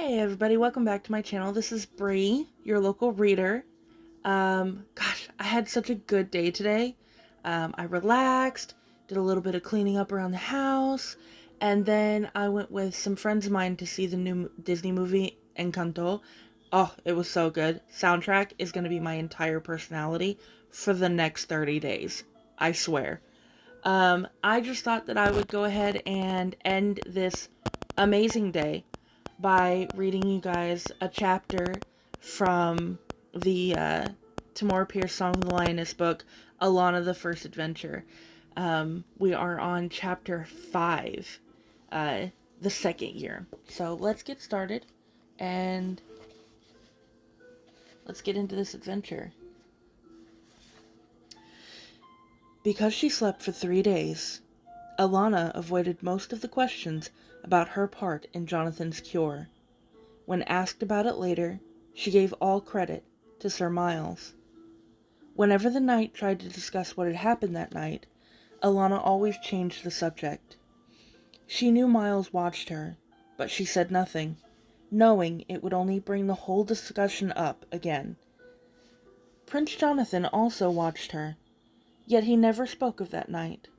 Hey everybody, welcome back to my channel. This is Bree, your local reader. I had such a good day today. I relaxed, did a little bit of cleaning up around the house, and then I went with some friends of mine to see the new Disney movie, Encanto. Oh, it was so good. Soundtrack is going to be my entire personality for the next 30 days. I swear. I just thought that I would go ahead and end this amazing day by reading you guys a chapter from the Tamora Pierce Song of the Lioness book, Alanna The First Adventure. We are on chapter 5, the second year. So let's get started and let's get into this adventure. Because she slept for 3 days, Alanna avoided most of the questions about her part in Jonathan's cure. When asked about it later, she gave all credit to Sir Miles. Whenever the knight tried to discuss what had happened that night, Alanna always changed the subject. She knew Miles watched her, but she said nothing, knowing it would only bring the whole discussion up again. Prince Jonathan also watched her, yet he never spoke of that night.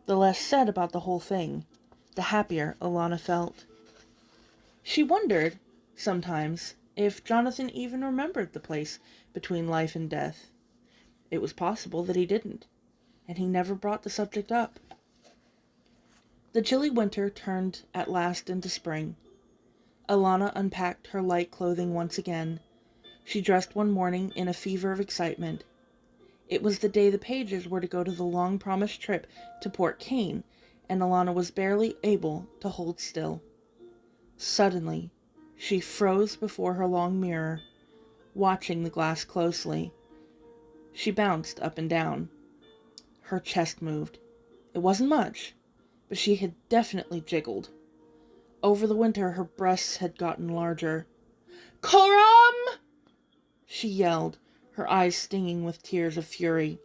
The less said about the whole thing, the happier Alanna felt. She wondered, sometimes, if Jonathan even remembered the place between life and death. It was possible that he didn't, and he never brought the subject up. The chilly winter turned at last into spring. Alanna unpacked her light clothing once again. She dressed one morning in a fever of excitement. It was the day the Pages were to go to the long-promised trip to Port Kane, and Alanna was barely able to hold still. Suddenly, she froze before her long mirror, watching the glass closely. She bounced up and down. Her chest moved. It wasn't much, but she had definitely jiggled. Over the winter, her breasts had gotten larger. "Coram!" she yelled, her eyes stinging with tears of fury.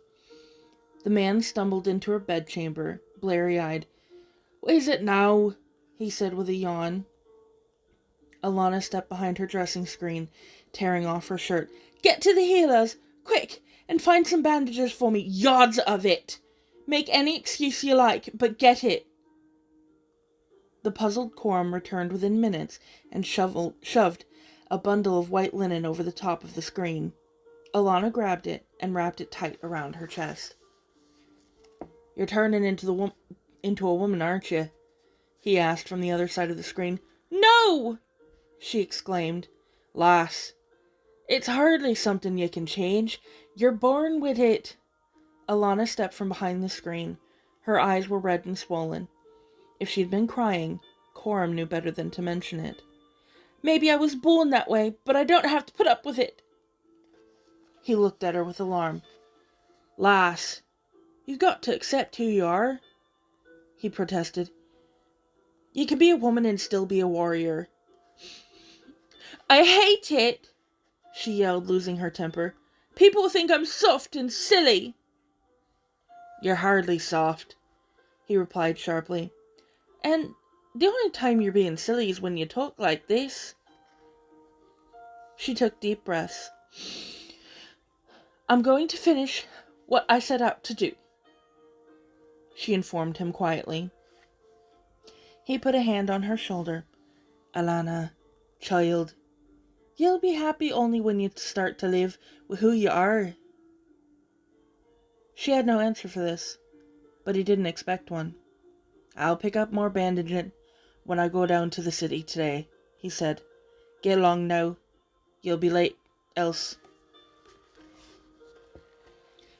The man stumbled into her bedchamber, blary-eyed. "What is it now?" he said with a yawn. Alanna stepped behind her dressing screen, tearing off her shirt. "Get to the healers, quick, and find some bandages for me, yards of it. Make any excuse you like, but get it." The puzzled Coram returned within minutes and shoved a bundle of white linen over the top of the screen. Alanna grabbed it and wrapped it tight around her chest. "You're turning into a woman, aren't you?" he asked from the other side of the screen. "No!" she exclaimed. "Lass, it's hardly something you can change. You're born with it." Alanna stepped from behind the screen. Her eyes were red and swollen. If she'd been crying, Coram knew better than to mention it. "Maybe I was born that way, but I don't have to put up with it." He looked at her with alarm. "Lass, you've got to accept who you are," he protested. "You can be a woman and still be a warrior." "I hate it," she yelled, losing her temper. "People think I'm soft and silly." "You're hardly soft," he replied sharply. "And the only time you're being silly is when you talk like this." She took deep breaths. "I'm going to finish what I set out to do," she informed him quietly. He put a hand on her shoulder. "Alanna, child, you'll be happy only when you start to live with who you are." She had no answer for this, but he didn't expect one. "I'll pick up more bandaging when I go down to the city today," he said. "Get along now. You'll be late, else."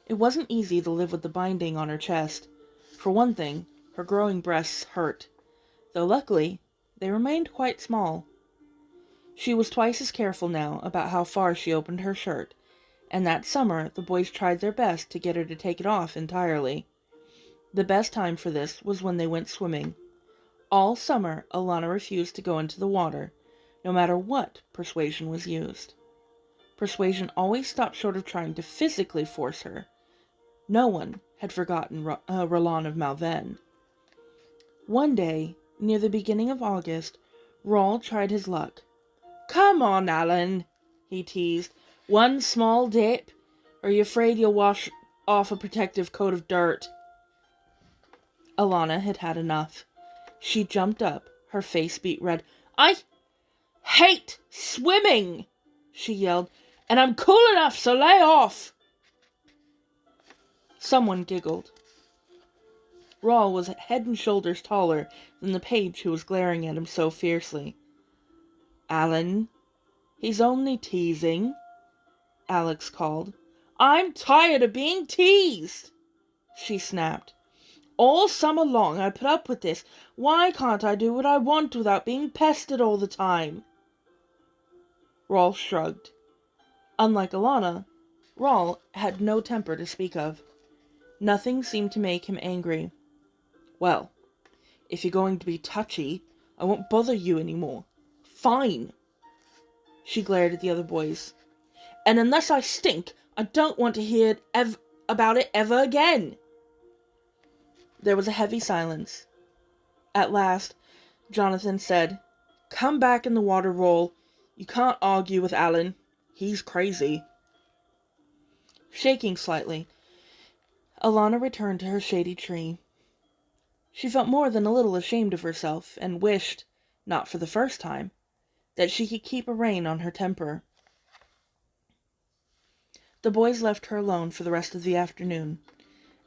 It wasn't easy to live with the binding on her chest. For one thing, her growing breasts hurt, though luckily they remained quite small. She was twice as careful now about how far she opened her shirt, and that summer the boys tried their best to get her to take it off entirely. The best time for this was when they went swimming. All summer Alanna refused to go into the water, no matter what persuasion was used. Persuasion always stopped short of trying to physically force her. No one had forgotten Roland of Malven. One day, near the beginning of August, Roald tried his luck, Come on, Alan, he teased. One small dip? Or are you afraid you'll wash off a protective coat of dirt? Alanna had had enough. She jumped up, her face beet red. I hate swimming, she yelled, and I'm cool enough, so lay off. Someone giggled. Rawl was head and shoulders taller than the page who was glaring at him so fiercely. Alan, he's only teasing, Alex called. I'm tired of being teased, she snapped. All summer long I put up with this. Why can't I do what I want without being pestered all the time? Rawl shrugged. Unlike Alanna, Rawl had no temper to speak of. Nothing seemed to make him angry. Well, if you're going to be touchy, I won't bother you anymore. Fine. She glared at the other boys. And unless I stink, I don't want to hear about it ever again. There was a heavy silence. At last, Jonathan said, Come back in the water, Rawl. You can't argue with Alan. He's crazy. Shaking slightly, Alanna returned to her shady tree. She felt more than a little ashamed of herself, and wished, not for the first time, that she could keep a rein on her temper. The boys left her alone for the rest of the afternoon.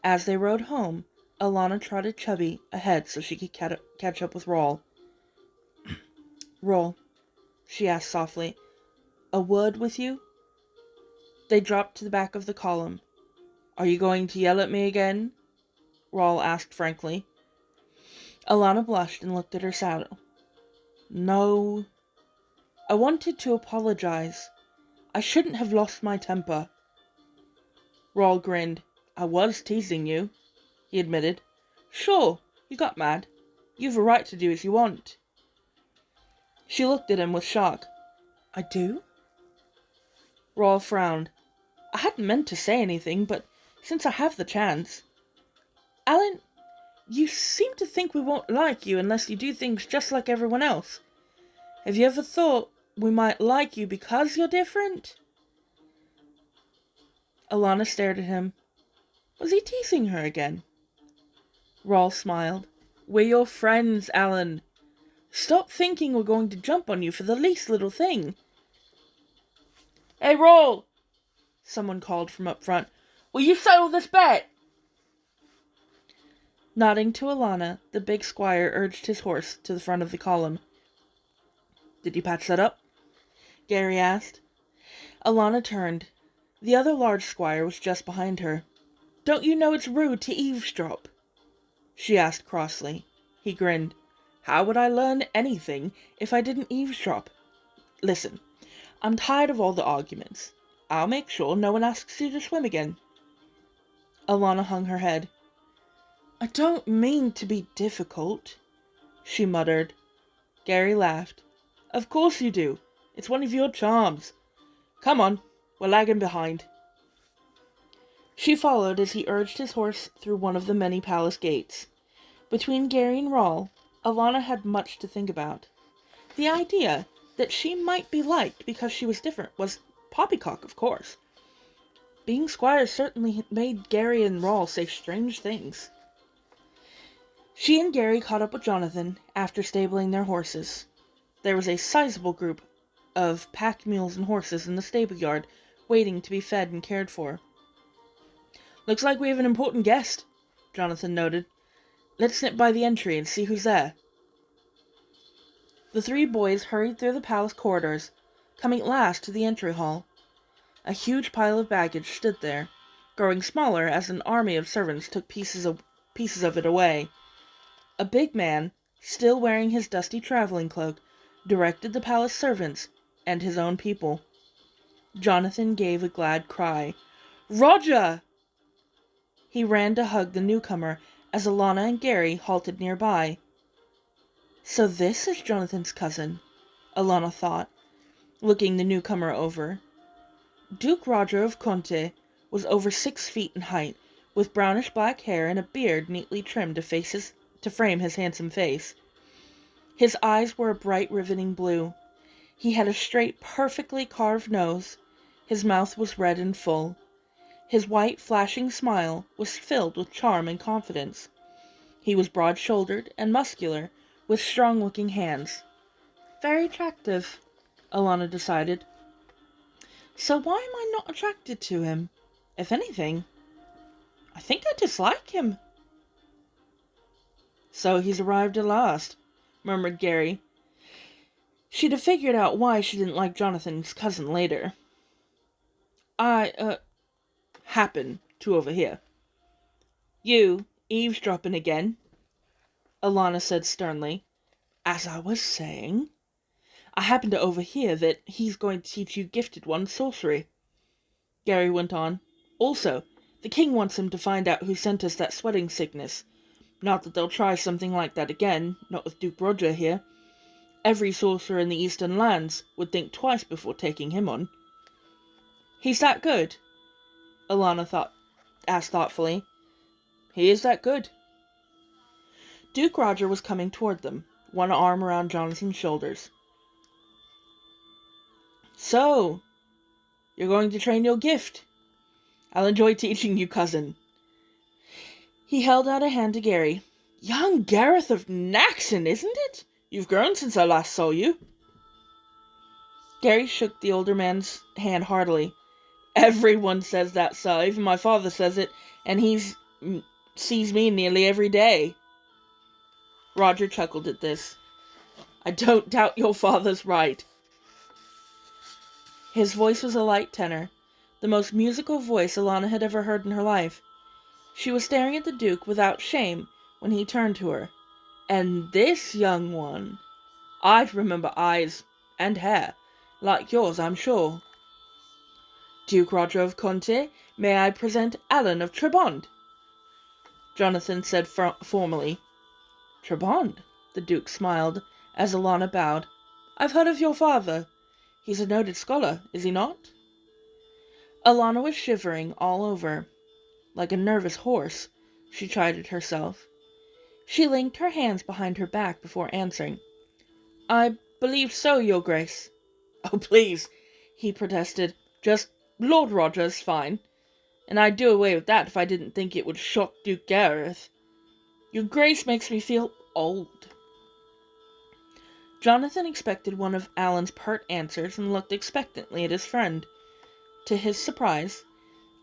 As they rode home, Alanna trotted Chubby ahead so she could catch up with Rawl. Rawl, she asked softly, a word with you? They dropped to the back of the column. Are you going to yell at me again? Rawl asked frankly. Alanna blushed and looked at her saddle. No. I wanted to apologize. I shouldn't have lost my temper. Rawl grinned. I was teasing you, he admitted. Sure, you got mad. You've a right to do as you want. She looked at him with shock. I do? Rawl frowned. I hadn't meant to say anything, but since I have the chance. Alan, you seem to think we won't like you unless you do things just like everyone else. Have you ever thought we might like you because you're different? Alanna stared at him. Was he teasing her again? Rawl smiled. We're your friends, Alan. Stop thinking we're going to jump on you for the least little thing. Hey, Rawl! Someone called from up front. Will you settle this bet? Nodding to Alanna, the big squire urged his horse to the front of the column. Did you patch that up? Gary asked. Alanna turned. The other large squire was just behind her. Don't you know it's rude to eavesdrop? She asked crossly. He grinned. How would I learn anything if I didn't eavesdrop? Listen, I'm tired of all the arguments. I'll make sure no one asks you to swim again. Alanna hung her head. I don't mean to be difficult, she muttered. Gary laughed. Of course you do. It's one of your charms. Come on, we're lagging behind. She followed as he urged his horse through one of the many palace gates. Between Gary and Rawl, Alanna had much to think about. The idea that she might be liked because she was different was poppycock, of course. Being squires certainly made Gary and Rawl say strange things. She and Gary caught up with Jonathan after stabling their horses. There was a sizable group of pack mules and horses in the stable yard, waiting to be fed and cared for. Looks like we have an important guest, Jonathan noted. Let's snip by the entry and see who's there. The three boys hurried through the palace corridors, coming last to the entry hall. A huge pile of baggage stood there, growing smaller as an army of servants took pieces of it away. A big man, still wearing his dusty traveling cloak, directed the palace servants and his own people. Jonathan gave a glad cry. Roger! He ran to hug the newcomer as Alanna and Gary halted nearby. So this is Jonathan's cousin, Alanna thought, looking the newcomer over. Duke Roger of Conte was over 6 feet in height, with brownish-black hair and a beard neatly trimmed to frame his handsome face. His eyes were a bright, riveting blue. He had a straight, perfectly carved nose. His mouth was red and full. His white, flashing smile was filled with charm and confidence. He was broad-shouldered and muscular, with strong-looking hands. Very attractive, Alanna decided. So why am I not attracted to him? If anything, I think I dislike him. So he's arrived at last, murmured Gary. She'd have figured out why she didn't like Jonathan's cousin later. I, happen to overhear. You eavesdropping again? Alanna said sternly. As I was saying, I happen to overhear that he's going to teach you gifted ones sorcery. Gary went on. Also, the king wants him to find out who sent us that sweating sickness. Not that they'll try something like that again, not with Duke Roger here. Every sorcerer in the Eastern lands would think twice before taking him on. He's that good? Alanna asked thoughtfully. He is that good. Duke Roger was coming toward them, one arm around Jonathan's shoulders. So, you're going to train your gift. I'll enjoy teaching you, cousin. He held out a hand to Gary. Young Gareth of Naxon, isn't it? You've grown since I last saw you. Gary shook the older man's hand heartily. Everyone says that, sir. Even my father says it, and he sees me nearly every day. Roger chuckled at this. I don't doubt your father's right. His voice was a light tenor, the most musical voice Alanna had ever heard in her life. She was staring at the Duke without shame when he turned to her. And this young one, I'd remember eyes and hair, like yours, I'm sure. Duke Roger of Conte, may I present Alan of Trebond? Jonathan said formally. Trebond, the Duke smiled, as Alanna bowed. I've heard of your father. He's a noted scholar, is he not? Alanna was shivering all over. Like a nervous horse, she chided herself. She linked her hands behind her back before answering. I believe so, your grace. Oh, please, he protested. Just Lord Roger's fine. And I'd do away with that if I didn't think it would shock Duke Gareth. Your grace makes me feel old. Jonathan expected one of Alan's pert answers and looked expectantly at his friend. To his surprise,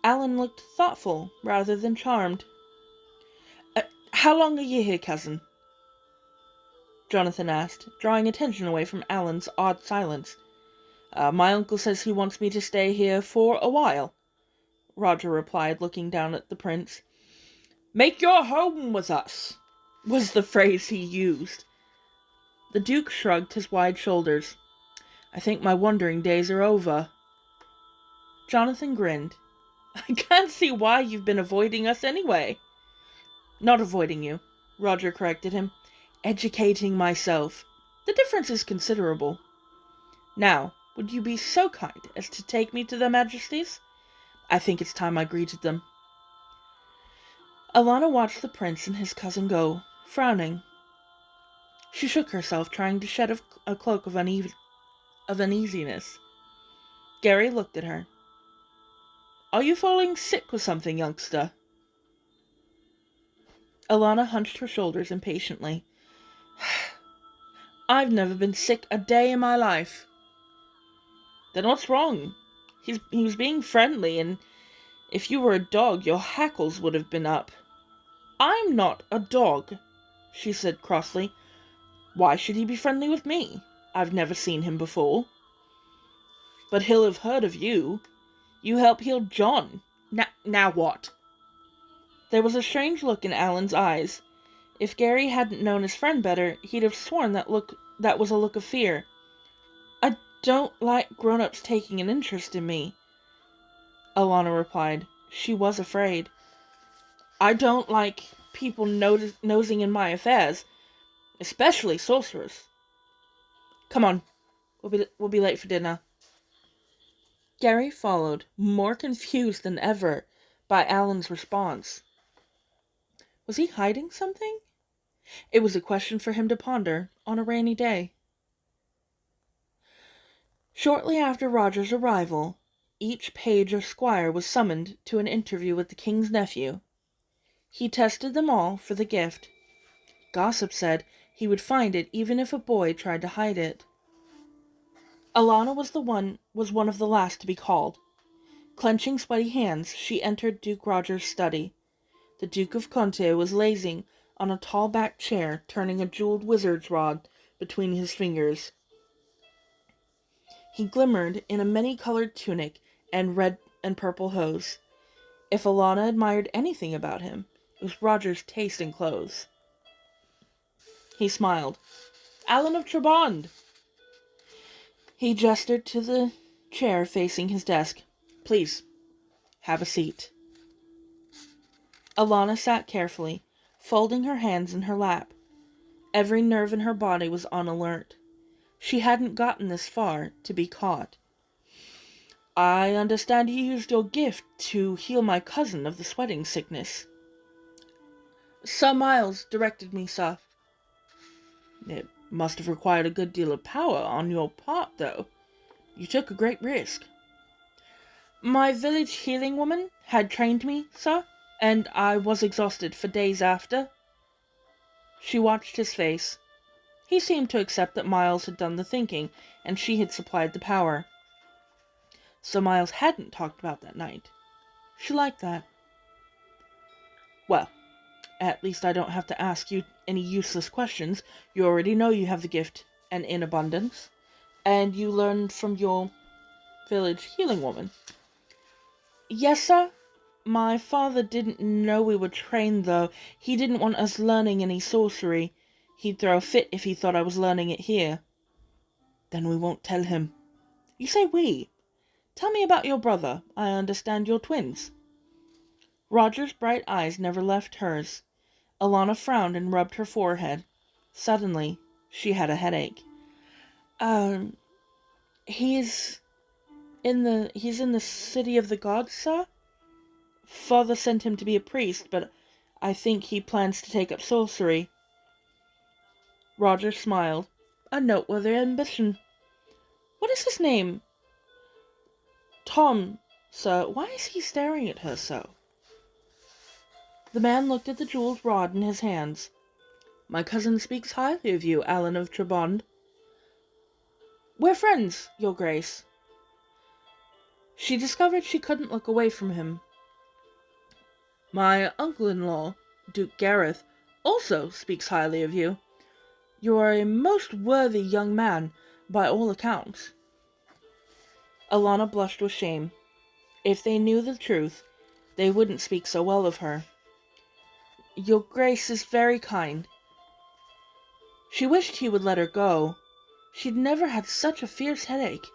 Alan looked thoughtful rather than charmed. How long are you here, cousin? Jonathan asked, drawing attention away from Alan's odd silence. My uncle says he wants me to stay here for a while, Roger replied, looking down at the prince. Make your home with us, was the phrase he used. The Duke shrugged his wide shoulders. I think my wandering days are over. Jonathan grinned. I can't see why you've been avoiding us anyway. Not avoiding you, Roger corrected him. Educating myself. The difference is considerable. Now, would you be so kind as to take me to their majesties? I think it's time I greeted them. Alanna watched the prince and his cousin go, frowning. She shook herself, trying to shed a cloak of uneasiness. Gary looked at her. Are you falling sick with something, youngster? Alanna hunched her shoulders impatiently. I've never been sick a day in my life. Then what's wrong? He was being friendly, and if you were a dog, your hackles would have been up. I'm not a dog, she said crossly. Why should he be friendly with me? I've never seen him before. But he'll have heard of you. You help heal John. Now what? There was a strange look in Alan's eyes. If Gary hadn't known his friend better, he'd have sworn that was a look of fear. I don't like grown-ups taking an interest in me, Alanna replied. She was afraid. I don't like people nosing in my affairs, especially sorcerers. Come on, we'll be late for dinner. Gary followed, more confused than ever by Alan's response. Was he hiding something? It was a question for him to ponder on a rainy day. Shortly after Roger's arrival, each page or squire was summoned to an interview with the king's nephew. He tested them all for the gift. Gossip said he would find it even if a boy tried to hide it. Alanna was one of the last to be called. Clenching sweaty hands, she entered Duke Roger's study. The Duke of Conte was lazing on a tall-backed chair, turning a jeweled wizard's rod between his fingers. He glimmered in a many-colored tunic and red and purple hose. If Alanna admired anything about him, it was Roger's taste in clothes. He smiled. "Alan of Trabond!" He gestured to the chair facing his desk. "Please, have a seat." Alanna sat carefully, folding her hands in her lap. Every nerve in her body was on alert. She hadn't gotten this far to be caught. "I understand you used your gift to heal my cousin of the sweating sickness." "Sir Miles directed me, sir." "It must have required a good deal of power on your part, though. You took a great risk." "My village healing woman had trained me, sir, and I was exhausted for days after." She watched his face. He seemed to accept that Miles had done the thinking, and she had supplied the power. So Miles hadn't talked about that night. She liked that. "Well, at least I don't have to ask you any useless questions. You already know you have the gift, and in abundance. And you learned from your village healing woman." "Yes, sir. My father didn't know we were trained, though. He didn't want us learning any sorcery. He'd throw a fit if he thought I was learning it here." "Then we won't tell him." "You say we. Tell me about your brother. I understand you're twins." Roger's bright eyes never left hers. Alanna frowned and rubbed her forehead. Suddenly, she had a headache. He's in the city of the gods, sir? Father sent him to be a priest, but I think he plans to take up sorcery." Roger smiled. "A noteworthy ambition. What is his name?" "Tom, sir. Why is he staring at her so?" The man looked at the jeweled rod in his hands. "My cousin speaks highly of you, Alan of Trabond." "We're friends, your grace." She discovered she couldn't look away from him. "My uncle-in-law, Duke Gareth, also speaks highly of you. You are a most worthy young man, by all accounts." Alanna blushed with shame. If they knew the truth, they wouldn't speak so well of her. "Your grace is very kind." She wished he would let her go. She'd never had such a fierce headache.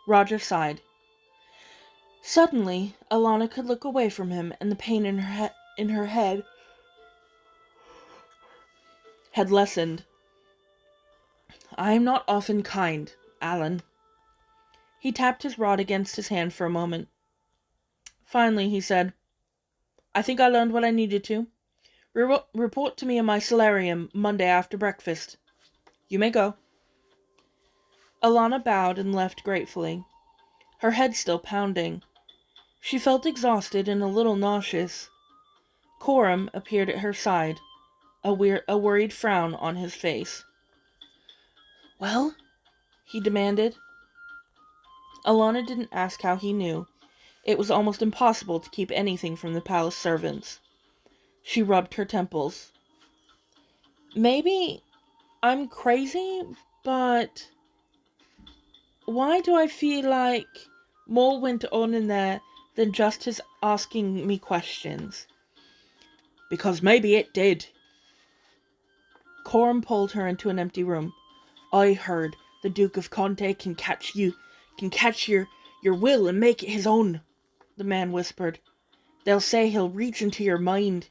Roger sighed. Suddenly, Alanna could look away from him, and the pain in her head had lessened. "I am not often kind, Alan." He tapped his rod against his hand for a moment. Finally, he said, "I think I learned what I needed to. Report to me in my solarium Monday after breakfast. You may go." Alanna bowed and left gratefully, her head still pounding. She felt exhausted and a little nauseous. Coram appeared at her side, a worried frown on his face. "Well?" he demanded. Alanna didn't ask how he knew. It was almost impossible to keep anything from the palace servants. She rubbed her temples. "Maybe I'm crazy, but why do I feel like more went on in there than just his asking me questions?" "Because maybe it did." Coram pulled her into an empty room. "I heard the Duke of Conte can catch your will and make it his own," the man whispered. "They'll say he'll reach into your mind,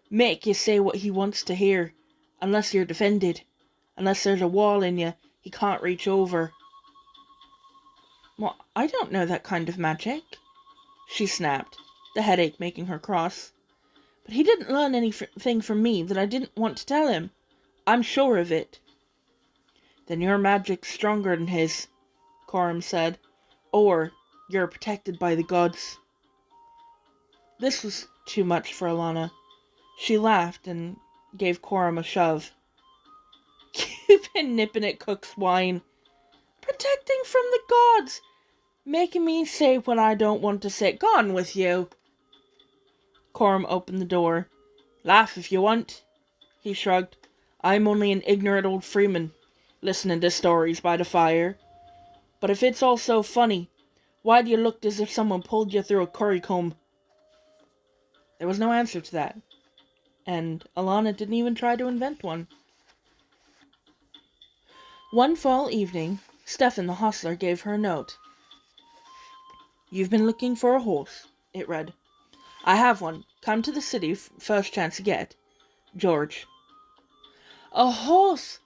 make you say what he wants to hear, unless you're defended. Unless there's a wall in you, he can't reach over." "Well, I don't know that kind of magic," she snapped, the headache making her cross. "But he didn't learn anything from me that I didn't want to tell him. I'm sure of it." "Then your magic's stronger than his." Coram said. Or you're protected by the gods. This was too much for Alanna. She laughed and gave Coram a shove. You've been nipping at cook's wine. Protecting from the gods! Making me say when I don't want to say. Gone with you! Coram opened the door. Laugh if you want. He shrugged. I'm only an ignorant old freeman, listening to stories by the fire. But if it's all so funny, why do you look as if someone pulled you through a currycomb? There was no answer to that, and Alanna didn't even try to invent one. One fall evening, Stefan the hostler gave her a note. You've been looking for a horse, it read. I have one. Come to the city first chance you get. George. A horse!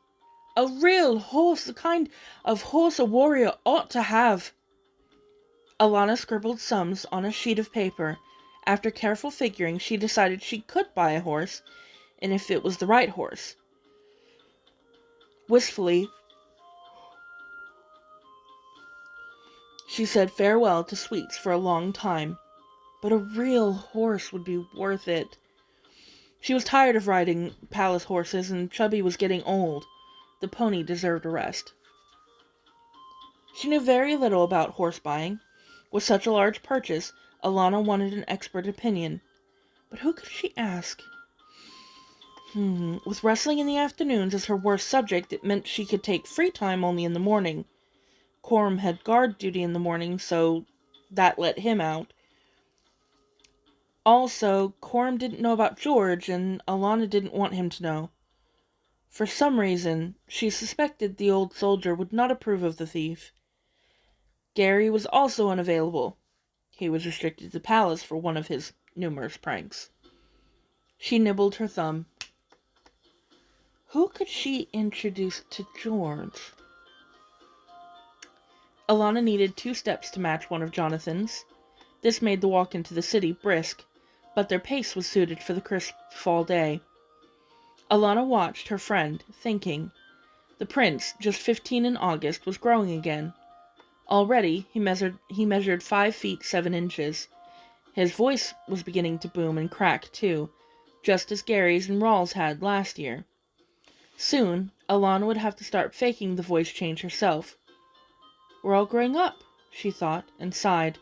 A real horse, the kind of horse a warrior ought to have. Alanna scribbled sums on a sheet of paper. After careful figuring, she decided she could buy a horse, and if it was the right horse. Wistfully, she said farewell to sweets for a long time, but a real horse would be worth it. She was tired of riding palace horses, and Chubby was getting old. The pony deserved a rest. She knew very little about horse buying. With such a large purchase, Alanna wanted an expert opinion. But who could she ask? With wrestling in the afternoons as her worst subject, it meant she could take free time only in the morning. Coram had guard duty in the morning, so that let him out. Also, Coram didn't know about George, and Alanna didn't want him to know. For some reason, she suspected the old soldier would not approve of the thief. Gary was also unavailable. He was restricted to the palace for one of his numerous pranks. She nibbled her thumb. Who could she introduce to George? Alanna needed 2 steps to match one of Jonathan's. This made the walk into the city brisk, but their pace was suited for the crisp fall day. Alanna watched her friend, thinking. The prince, just 15 in August, was growing again. Already, he measured 5 feet 7 inches. His voice was beginning to boom and crack, too, just as Gary's and Rawls had last year. Soon, Alanna would have to start faking the voice change herself. We're all growing up, she thought, and sighed.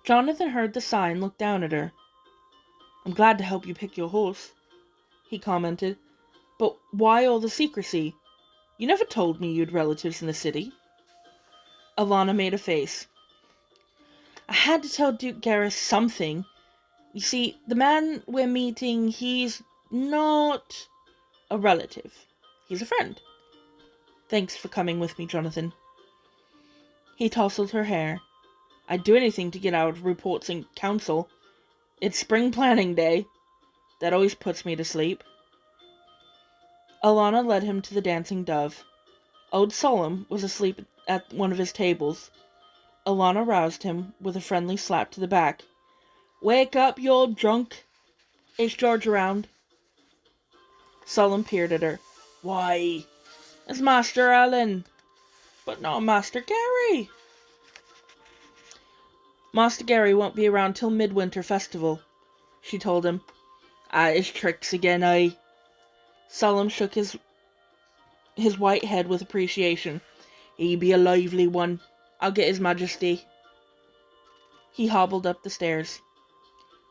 Jonathan heard the sigh and looked down at her. I'm glad to help you pick your horse, he commented. But why all the secrecy? You never told me you'd relatives in the city. Alanna made a face. I had to tell Duke Gareth something. You see, the man we're meeting, he's not a relative. He's a friend. Thanks for coming with me, Jonathan. He tousled her hair. I'd do anything to get out of reports in council. It's spring planning day. That always puts me to sleep. Alanna led him to the Dancing Dove. Old Solemn was asleep at one of his tables. Alanna roused him with a friendly slap to the back. Wake up, you old drunk. Is George around? Solemn peered at her. Why, it's Master Alan. But not Master Gary. Master Gary won't be around till Midwinter Festival, she told him. At his tricks again, eh? Solemn shook his white head with appreciation. He be a lively one. I'll get his majesty. He hobbled up the stairs.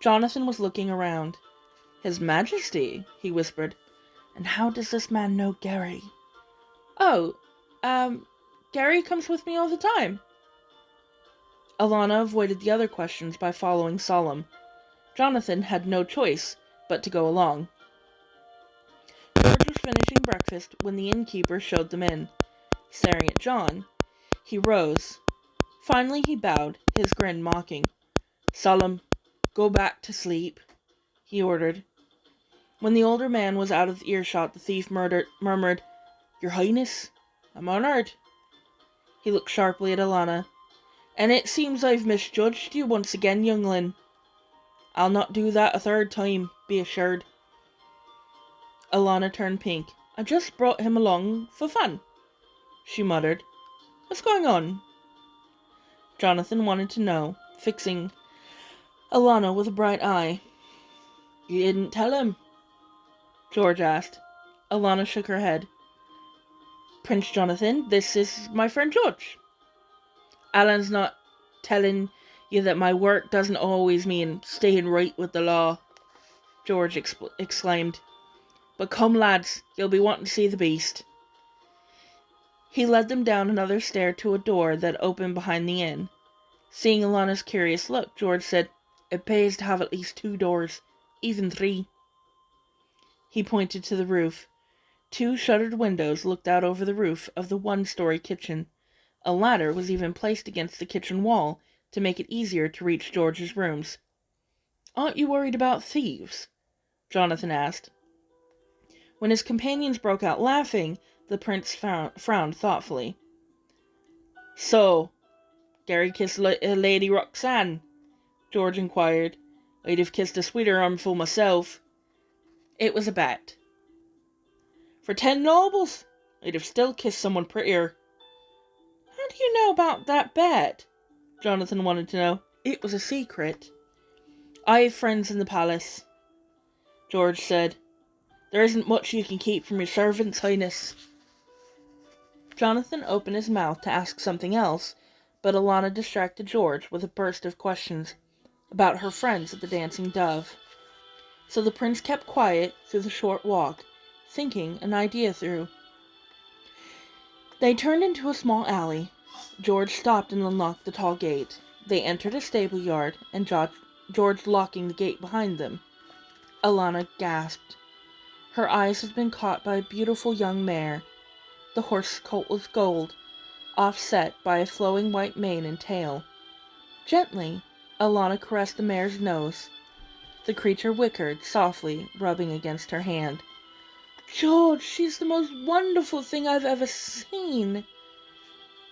Jonathan was looking around. His majesty, he whispered. And how does this man know Gary? Oh, Gary comes with me all the time. Alanna avoided the other questions by following Solemn. Jonathan had no choice but to go along. George was finishing breakfast when the innkeeper showed them in. Staring at John, he rose. Finally he bowed, his grin mocking. Solemn, go back to sleep, he ordered. When the older man was out of earshot, the thief murmured, Your Highness, I'm honoured. He looked sharply at Alanna. And it seems I've misjudged you once again, youngling. I'll not do that a third time, be assured. Alanna turned pink. I just brought him along for fun, she muttered. What's going on? Jonathan wanted to know, fixing Alanna with a bright eye. You didn't tell him? George asked. Alanna shook her head. Prince Jonathan, this is my friend George. Alan's not telling you that my work doesn't always mean staying right with the law, George exclaimed. But come, lads, you'll be wanting to see the beast. He led them down another stair to a door that opened behind the inn. Seeing Alanna's curious look, George said, It pays to have at least 2 doors, even 3. He pointed to the roof. 2 shuttered windows looked out over the roof of the 1-story kitchen. A ladder was even placed against the kitchen wall to make it easier to reach George's rooms. Aren't you worried about thieves? Jonathan asked. When his companions broke out laughing, the prince frowned thoughtfully. So, Gary kissed Lady Roxanne? George inquired. I'd have kissed a sweeter armful myself. It was a bet. For 10 nobles, I'd have still kissed someone prettier. How do you know about that bet? Jonathan wanted to know. It was a secret. I have friends in the palace, George said. There isn't much you can keep from your servants, Highness. Jonathan opened his mouth to ask something else, but Alanna distracted George with a burst of questions about her friends at the Dancing Dove. So the prince kept quiet through the short walk, thinking an idea through. They turned into a small alley. George stopped and unlocked the tall gate. They entered a stable yard, and George locking the gate behind them. Alanna gasped. Her eyes had been caught by a beautiful young mare. The horse's coat was gold, offset by a flowing white mane and tail. Gently, Alanna caressed the mare's nose. The creature whickered softly, rubbing against her hand. George, she's the most wonderful thing I've ever seen.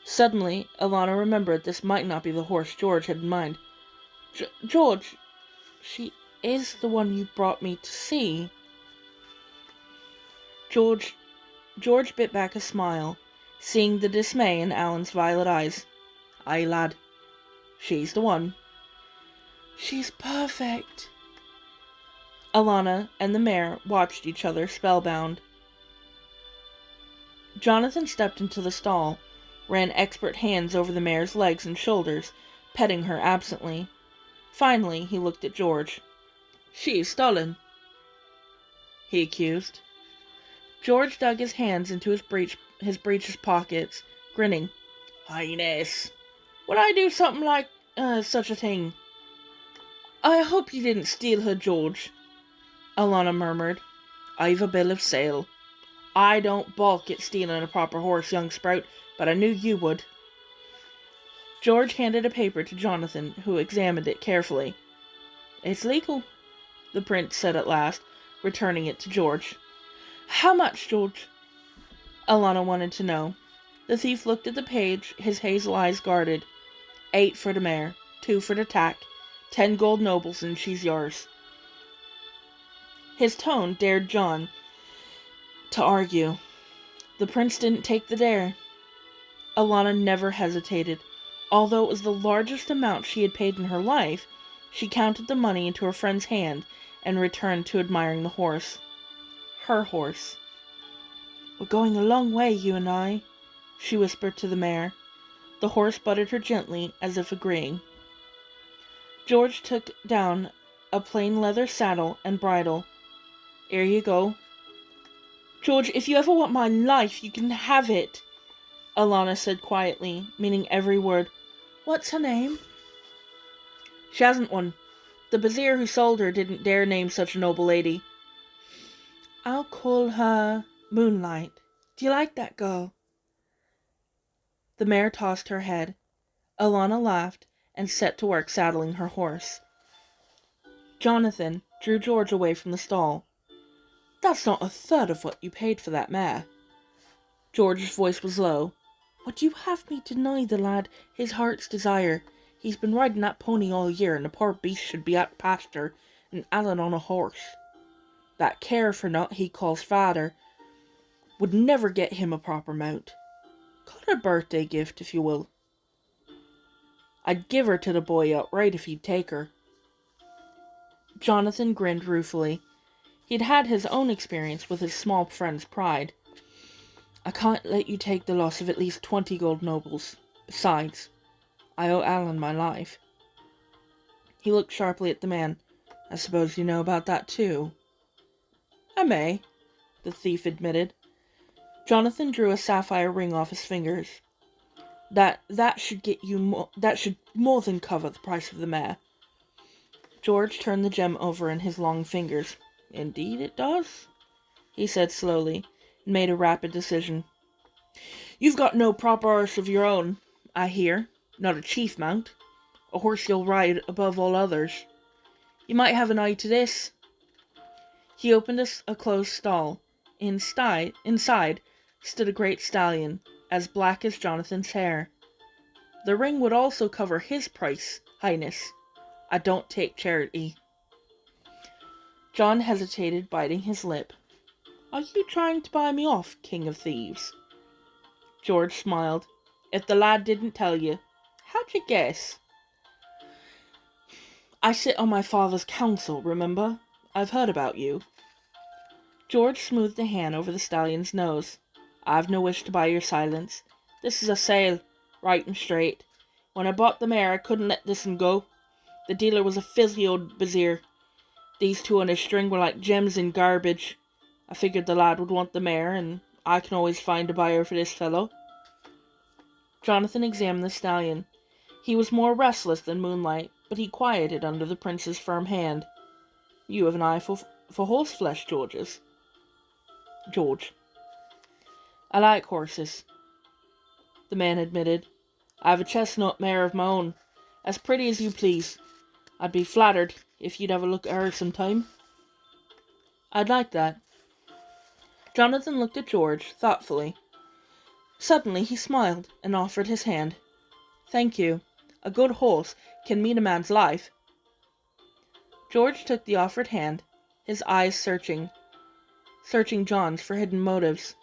Suddenly, Alanna remembered this might not be the horse George had in mind. George, she is the one you brought me to see. George bit back a smile, seeing the dismay in Alan's violet eyes. Aye, lad, she's the one. She's perfect. Alanna and the mare watched each other spellbound. Jonathan stepped into the stall, ran expert hands over the mare's legs and shoulders, petting her absently. Finally, he looked at George. She is stolen, he accused. George dug his hands into his breeches pockets, grinning. Highness, would I do something like such a thing? I hope you didn't steal her, George, Alanna murmured. I've a bill of sale. I don't balk at stealing a proper horse, young sprout, but I knew you would. George handed a paper to Jonathan, who examined it carefully. It's legal, the prince said at last, returning it to George. How much, George? Alanna wanted to know. The thief looked at the page, his hazel eyes guarded. 8 for the mare, 2 for the tack, 10 gold nobles, and she's yours. His tone dared John to argue. The prince didn't take the dare. Alanna never hesitated. Although it was the largest amount she had paid in her life, she counted the money into her friend's hand and returned to admiring the horse. Her horse. We're going a long way, you and I, she whispered to the mare. The horse butted her gently, as if agreeing. George took down a plain leather saddle and bridle. Here you go. George, if you ever want my life, you can have it, Alanna said quietly, meaning every word. What's her name? She hasn't one. The vizier who sold her didn't dare name such a noble lady. I'll call her Moonlight. Do you like that girl? The mare tossed her head. Alanna laughed and set to work saddling her horse. Jonathan drew George away from the stall. That's not a third of what you paid for that mare. George's voice was low. Would you have me deny the lad his heart's desire? He's been riding that pony all year, and the poor beast should be at pasture, and Alan on a horse. That care for naught he calls father would never get him a proper mount. Call it a birthday gift, if you will. I'd give her to the boy outright if he'd take her. Jonathan grinned ruefully. He'd had his own experience with his small friend's pride. I can't let you take the loss of at least 20 gold nobles. Besides, I owe Alan my life. He looked sharply at the man. I suppose you know about that too. I may, the thief admitted. Jonathan drew a sapphire ring off his fingers. That should get you that should more than cover the price of the mare. George turned the gem over in his long fingers. Indeed it does, he said slowly, and made a rapid decision. You've got no proper horse of your own, I hear. Not a chief mount. A horse you'll ride above all others. You might have an eye to this. He opened a closed stall. Inside stood a great stallion, as black as Jonathan's hair. The ring would also cover his price, Highness. I don't take charity. John hesitated, biting his lip. Are you trying to buy me off, King of Thieves? George smiled. If the lad didn't tell you, how'd you guess? I sit on my father's council, remember? I've heard about you. George smoothed a hand over the stallion's nose. I've no wish to buy your silence. This is a sale, right and straight. When I bought the mare, I couldn't let this one go. The dealer was a filthy old vizier. These two on his string were like gems in garbage. I figured the lad would want the mare, and I can always find a buyer for this fellow. Jonathan examined the stallion. He was more restless than Moonlight, but he quieted under the prince's firm hand. You have an eye for horseflesh, George. I like horses, the man admitted. I have a chestnut mare of my own, as pretty as you please. I'd be flattered if you'd have a look at her sometime. I'd like that. Jonathan looked at George thoughtfully. Suddenly he smiled and offered his hand. Thank you. A good horse can mean a man's life. George took the offered hand, his eyes searching John's for hidden motives.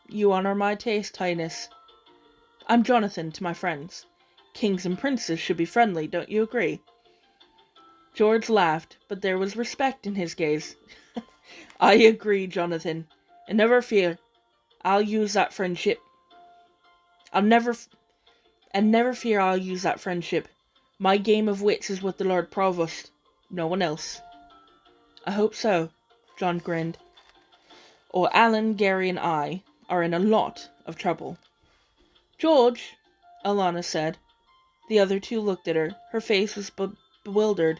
You honor my taste, Highness. I'm Jonathan to my friends. Kings and princes should be friendly, don't you agree? George laughed, but there was respect in his gaze. I agree, Jonathan. And never fear, I'll use that friendship. Never fear I'll use that friendship. My game of wits is with the Lord Provost. No one else. I hope so, John grinned. Or Alan, Gary, and I are in a lot of trouble. George, Alanna said. The other two looked at her. Her face was bewildered.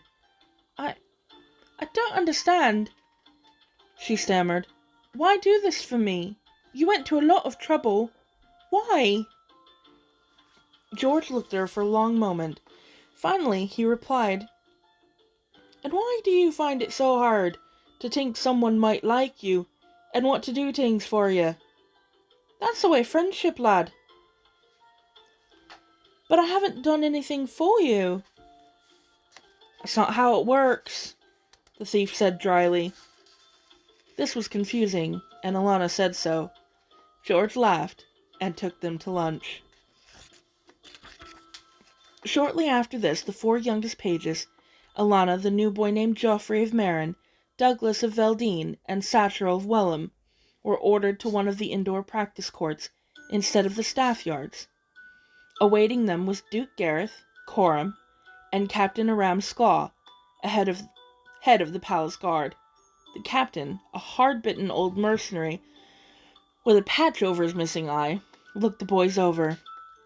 I don't understand, she stammered. Why do this for me? You went to a lot of trouble. Why? George looked at her for a long moment. Finally, he replied, And why do you find it so hard to think someone might like you and want to do things for you? That's the way friendship, lad. But I haven't done anything for you. That's not how it works, the thief said dryly. This was confusing, and Alanna said so. George laughed and took them to lunch. Shortly after this, the four youngest pages, Alanna, the new boy named Geoffrey of Marin, Douglas of Veldine, and Satchel of Welham, were ordered to one of the indoor practice courts instead of the staff yards. Awaiting them was Duke Gareth, Coram, and Captain Aram Scaw, head of the palace guard. The captain, a hard-bitten old mercenary with a patch over his missing eye, looked the boys over.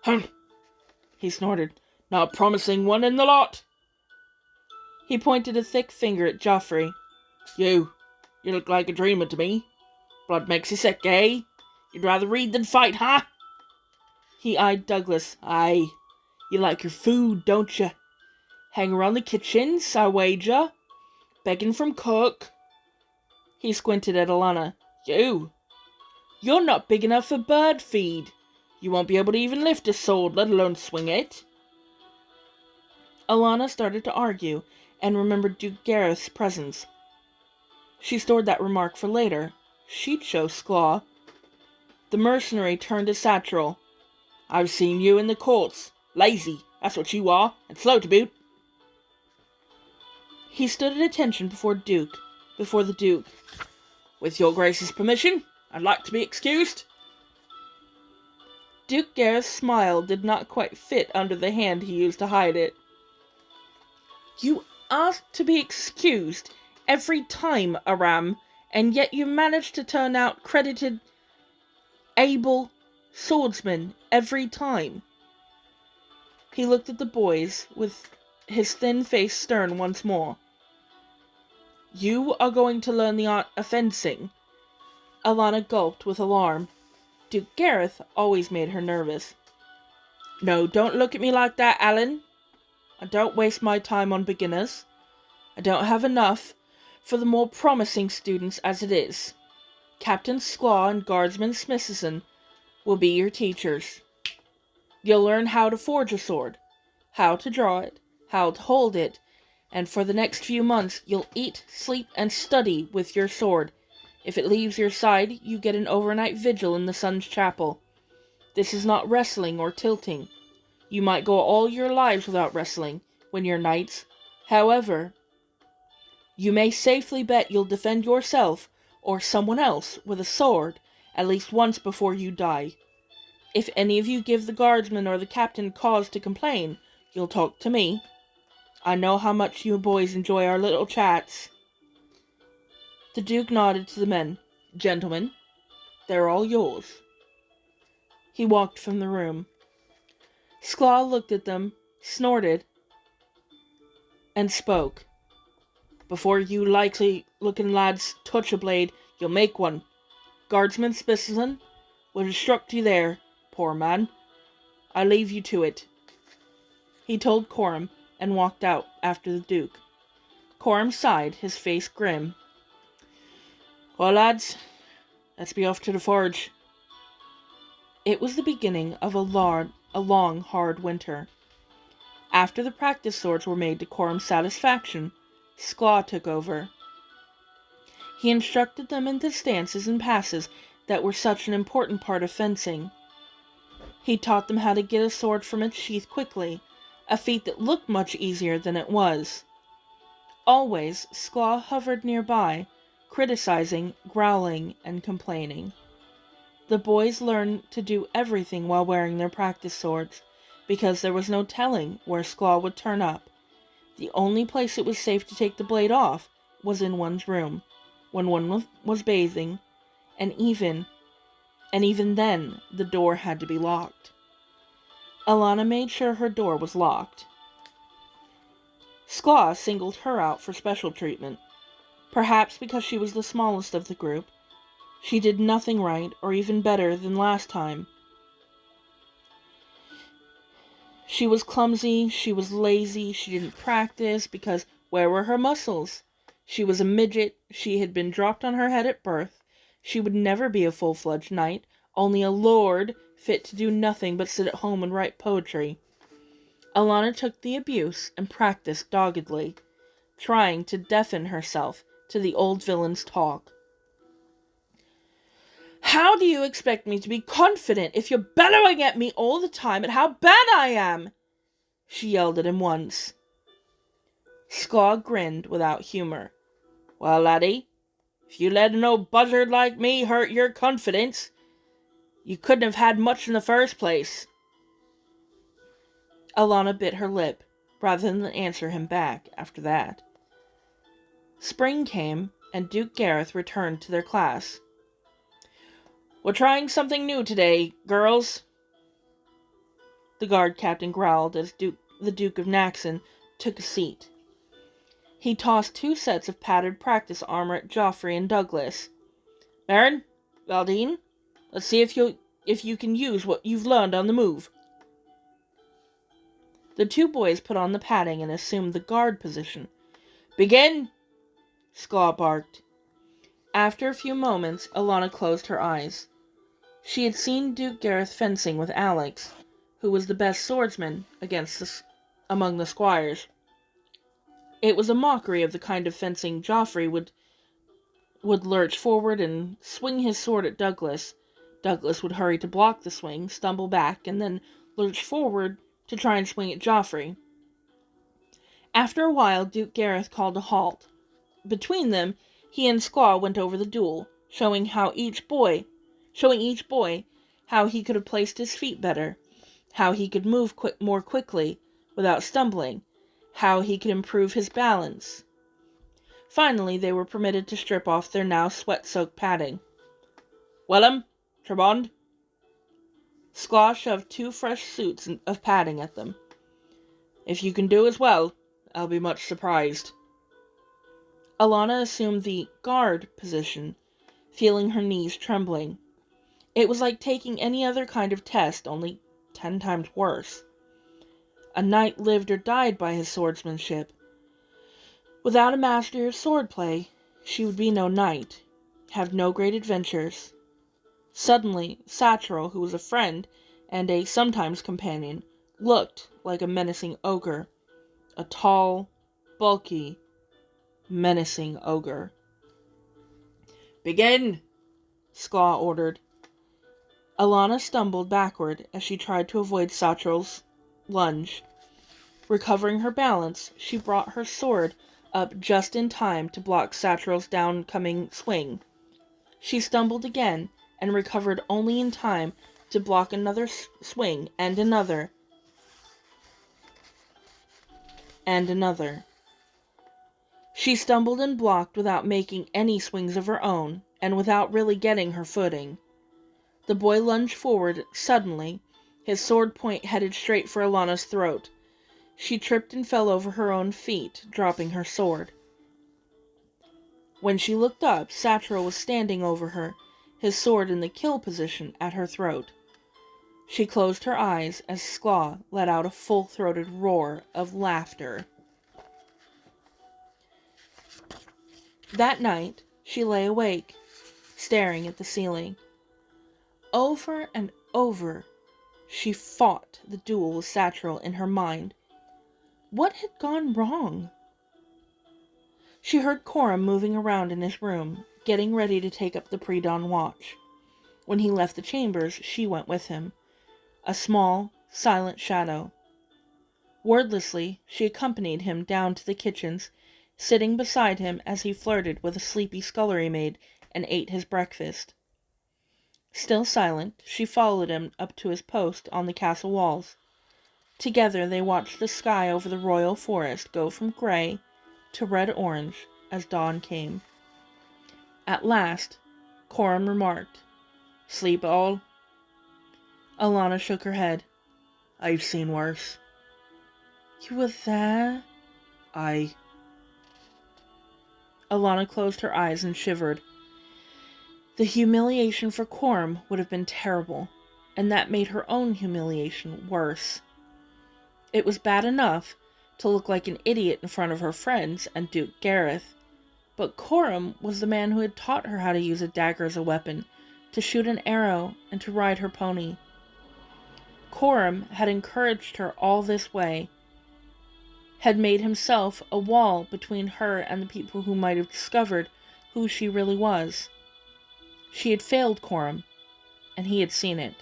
Humph! He snorted. Not a promising one in the lot! He pointed a thick finger at Geoffrey. You look like a dreamer to me. Blood makes you sick, eh? You'd rather read than fight, huh? He eyed Douglas. Aye, you like your food, don't you? Hang around the kitchens, I wager. Begging from cook. He squinted at Alanna. You're not big enough for bird feed. You won't be able to even lift a sword, let alone swing it. Alanna started to argue, and remembered Duke Gareth's presence. She stored that remark for later. She'd show Scaw. The mercenary turned his satchel. "I've seen you in the courts. Lazy, that's what you are, and slow to boot." He stood at attention before the Duke. "With your Grace's permission, I'd like to be excused." Duke Gareth's smile did not quite fit under the hand he used to hide it. "You ask to be excused every time, Aram, and yet you manage to turn out credited, able swordsman every time." He looked at the boys, with his thin face stern once more. "You are going to learn the art of fencing." Alanna gulped with alarm. Duke Gareth always made her nervous. "No, don't look at me like that, Alan. I don't waste my time on beginners. I don't have enough for the more promising students as it is. Captain Sklaw and Guardsman Smithson will be your teachers. You'll learn how to forge a sword, how to draw it, how to hold it, and for the next few months you'll eat, sleep, and study with your sword. If it leaves your side, you get an overnight vigil in the Sun's Chapel. This is not wrestling or tilting. You might go all your lives without wrestling, when you're knights. However, you may safely bet you'll defend yourself, or someone else, with a sword, at least once before you die. If any of you give the guardsman or the captain cause to complain, you'll talk to me. I know how much you boys enjoy our little chats." The Duke nodded to the men. "Gentlemen, they're all yours." He walked from the room. Sklaw looked at them, snorted, and spoke. "Before you likely-looking lads touch a blade, you'll make one. Guardsman Smithson will instruct you there, poor man. I leave you to it." He told Coram, and walked out after the Duke. Coram sighed, his face grim. "Well, lads, let's be off to the forge." It was the beginning of a long, hard winter. After the practice swords were made to Coram's satisfaction, Sklaw took over. He instructed them in the stances and passes that were such an important part of fencing. He taught them how to get a sword from its sheath quickly, a feat that looked much easier than it was. Always, Sklaw hovered nearby, criticizing, growling, and complaining. The boys learned to do everything while wearing their practice swords, because there was no telling where Sklaw would turn up. The only place it was safe to take the blade off was in one's room, when one was bathing, and even then the door had to be locked. Alanna made sure her door was locked. Sklaw singled her out for special treatment. Perhaps because she was the smallest of the group, she did nothing right or even better than last time. She was clumsy, she was lazy, she didn't practice because where were her muscles? She was a midget, she had been dropped on her head at birth, she would never be a full-fledged knight, only a lord fit to do nothing but sit at home and write poetry. Alanna took the abuse and practiced doggedly, trying to deafen herself to the old villain's talk. "How do you expect me to be confident if you're bellowing at me all the time at how bad I am?" she yelled at him once. Sklaw grinned without humor. "Well, laddie, if you let an old buzzard like me hurt your confidence, you couldn't have had much in the first place." Alanna bit her lip, rather than answer him back after that. Spring came, and Duke Gareth returned to their class. "We're trying something new today, girls," the guard captain growled as the Duke of Naxon took a seat. He tossed 2 sets of padded practice armor at Joffrey and Douglas. "Baron, Valdine, let's see if you can use what you've learned on the move." The 2 boys put on the padding and assumed the guard position. "Begin!" Sklaw barked. After a few moments, Alanna closed her eyes. She had seen Duke Gareth fencing with Alex, who was the best swordsman among the squires. It was a mockery of the kind of fencing Joffrey would lurch forward and swing his sword at Douglas, Douglas would hurry to block the swing, stumble back, and then lurch forward to try and swing at Joffrey. After a while, Duke Gareth called a halt. Between them, he and Sklaw went over the duel, showing each boy how he could have placed his feet better, how he could move more quickly without stumbling, how he could improve his balance. Finally, they were permitted to strip off their now sweat-soaked padding. "Willem, Trebond." Sklaw shoved 2 fresh suits of padding at them. "If you can do as well, I'll be much surprised." Alanna assumed the guard position, feeling her knees trembling. It was like taking any other kind of test, only 10 times worse. A knight lived or died by his swordsmanship. Without a mastery of swordplay, she would be no knight, have no great adventures. Suddenly, Satchel, who was a friend and a sometimes companion, looked like a menacing ogre. A tall, bulky, menacing ogre. "Begin!" Sklaw ordered. Alanna stumbled backward as she tried to avoid Satchel's lunge. Recovering her balance, she brought her sword up just in time to block Satchel's downcoming swing. She stumbled again and recovered only in time to block another swing and another. And another. She stumbled and blocked without making any swings of her own, and without really getting her footing. The boy lunged forward suddenly, his sword point headed straight for Alanna's throat. She tripped and fell over her own feet, dropping her sword. When she looked up, Satchel was standing over her, his sword in the kill position at her throat. She closed her eyes as Sklaw let out a full-throated roar of laughter. That night, she lay awake, staring at the ceiling. Over and over, she fought the duel with Satchel in her mind. What had gone wrong? She heard Coram moving around in his room, getting ready to take up the pre-dawn watch. When he left the chambers, she went with him, a small, silent shadow. Wordlessly, she accompanied him down to the kitchens, sitting beside him as he flirted with a sleepy scullery maid and ate his breakfast. Still silent, she followed him up to his post on the castle walls. Together they watched the sky over the royal forest go from gray to red-orange as dawn came. At last, Coram remarked, "Sleep all?" Alanna shook her head. "I've seen worse." "You were there?" "Aye." Alanna closed her eyes and shivered. The humiliation for Coram would have been terrible, and that made her own humiliation worse. It was bad enough to look like an idiot in front of her friends and Duke Gareth, but Coram was the man who had taught her how to use a dagger as a weapon, to shoot an arrow, and to ride her pony. Coram had encouraged her all this way, had made himself a wall between her and the people who might have discovered who she really was. She had failed Coram, and he had seen it.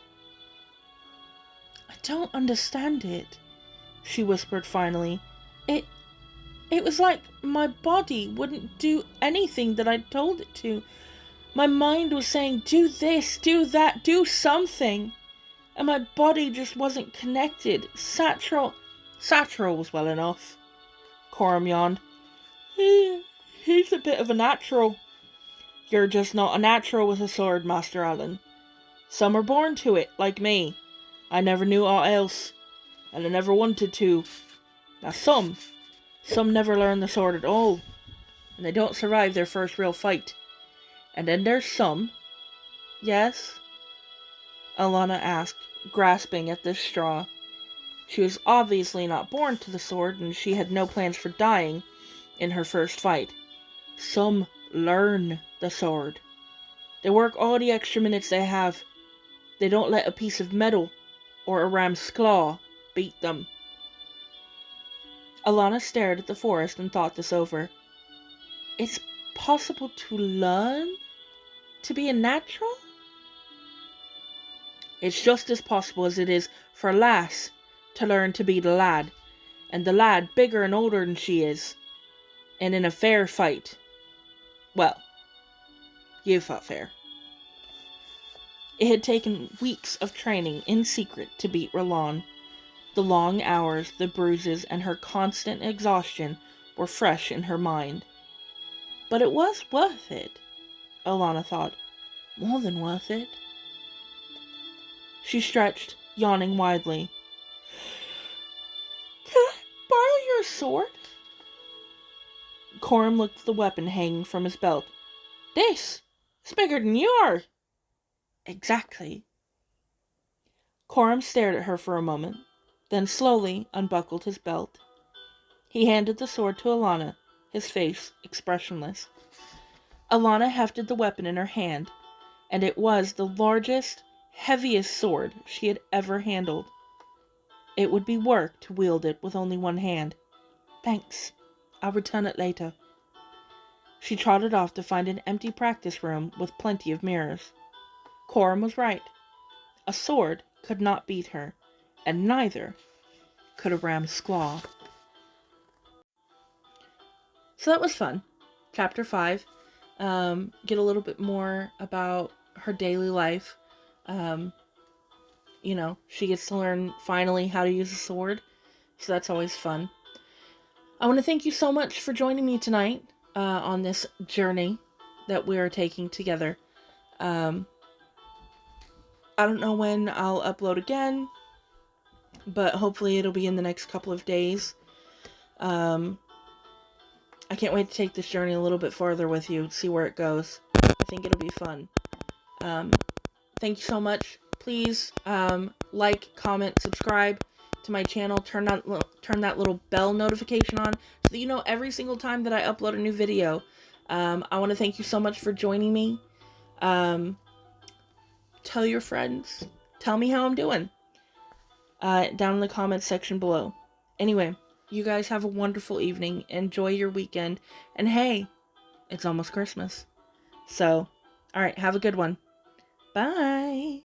"I don't understand it," she whispered finally. It was like my body wouldn't do anything that I told it to. My mind was saying, do this, do that, do something. And my body just wasn't connected. Satchel was well enough." Coram yawned. He's a bit of a natural." "You're just not a natural with a sword, Master Alan. Some are born to it, like me. I never knew aught else, and I never wanted to. Now some never learn the sword at all, and they don't survive their first real fight. And then there's some—" "Yes?" Alanna asked, grasping at this straw. She was obviously not born to the sword, and she had no plans for dying in her first fight. "Some learn the sword. They work all the extra minutes they have. They don't let a piece of metal or a ram's claw beat them." Alanna stared at the forest and thought this over. It's possible to learn to be a natural? It's just as possible as it is for a lass to learn to beat a lad, and the lad bigger and older than she is, and in a fair fight. Well, you fought fair. It had taken weeks of training in secret to beat Roland. The long hours, the bruises, and her constant exhaustion were fresh in her mind. But it was worth it, Alanna thought. More than worth it. She stretched, yawning widely. Can I borrow your sword? Coram looked at the weapon hanging from his belt. This is bigger than you are. Exactly. Coram stared at her for a moment, then slowly unbuckled his belt. He handed the sword to Alanna, his face expressionless. Alanna hefted the weapon in her hand, and it was the largest, heaviest sword she had ever handled. It would be work to wield it with only one hand. Thanks. I'll return it later. She trotted off to find an empty practice room with plenty of mirrors. Coram was right. A sword could not beat her, and neither could a ram's claw. So that was fun. Chapter 5. Get a little bit more about her daily life. She gets to learn finally how to use a sword. So that's always fun. I want to thank you so much for joining me tonight on this journey that we are taking together. I don't know when I'll upload again, but hopefully it'll be in the next couple of days. I can't wait to take this journey a little bit farther with you, see where it goes. I think it'll be fun. Thank you so much. Please like, comment, subscribe to my channel. Turn that little bell notification on so that you know every single time that I upload a new video. I want to thank you so much for joining me. Tell your friends. Tell me how I'm doing. Down in the comments section below. Anyway, you guys have a wonderful evening. Enjoy your weekend. And hey, it's almost Christmas. So, alright, have a good one. Bye.